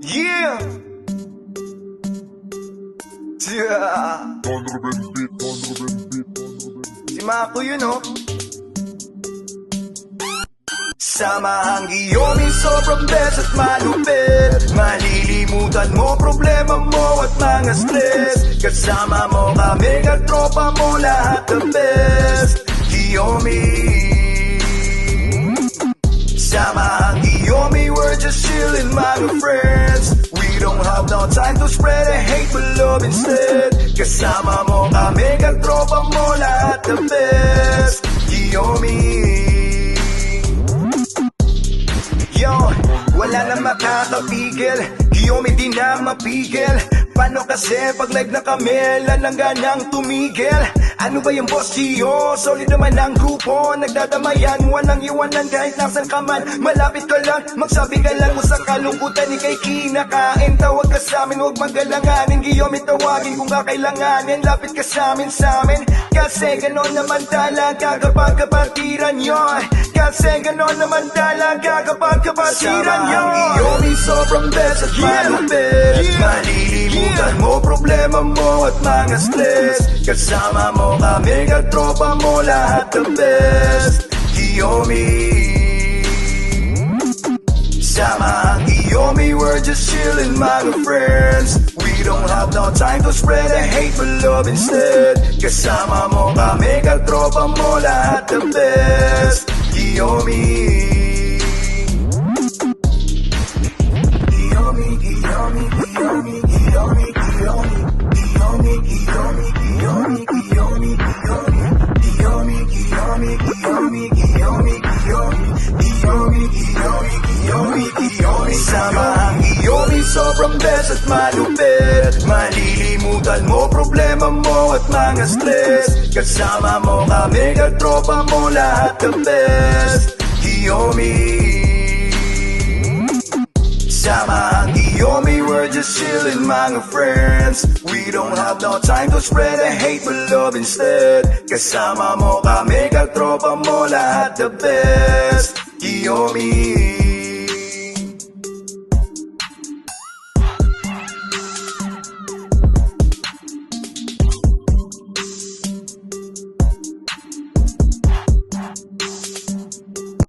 Yeah! Yeah! Si Mako yun, oh. Sama ang Giyomi, sobrang best at malupit. Malilimutan mo problema mo at mga stress. Kasama mo kami, katropa mo, lahat the best. Giyomi. Sama ang Giyomi, we're just chillin', mga friends. We don't have no time to spread a hate, but love instead. Kasama mo kami, katropa mo, lahat the best. Giyomi. Yo, wala na makakapigil, Giyomi di na mapigil. Paano kasi pag live na kami, lang ganang tumigil. Ano ba yung boss Gio? Solid naman ang grupo, nagdadamayan, walang iwanan kahit nasan ka man. Malapit ka lang, magsabi ka lang kung sa kalungkutan ikay kinakain. Tawag ka sa amin, huwag magalanganin, Giyomi tawagin kung kakailanganin. Lapit ka sa amin, kasi ganon naman talaga kapag kapatiran yun. Kasi ganon naman talaga kapag kapatiran yun. Sama ang Giyomi, sobrang best at malupit. Malilimutan mo problema mo at mga stress. Kasama mo kami, katropa mo, lahat the best. Giyomi. Sama ang Giyomi, we're just chillin', mga friends. We don't have no time to spread a hate, but love instead. Kasama mo kami, katropa mo, lahat the best. Giyomi. Giyomi, Giyomi, Giyomi, Giyomi, Giyomi. Giyomi, Giyomi, Giyomi, Giyomi, Giyomi. Giyomi, Giyomi, Giyomi, Giyomi, Giyomi. Giyomi, Giyomi, Giyomi, Giyomi. Sama ang Giyomi, sobrang best at malupit. Malilimutan mo problema mo at mga stress. Kasama mo kami, katropa mo, lahat the best. Giyomi. Sama ang Giyomi, we're just chillin', mga friends. We don't have no time to spread a hate, but love instead. Kasama mo kami, katropa mo, lahat the best. Giyomi.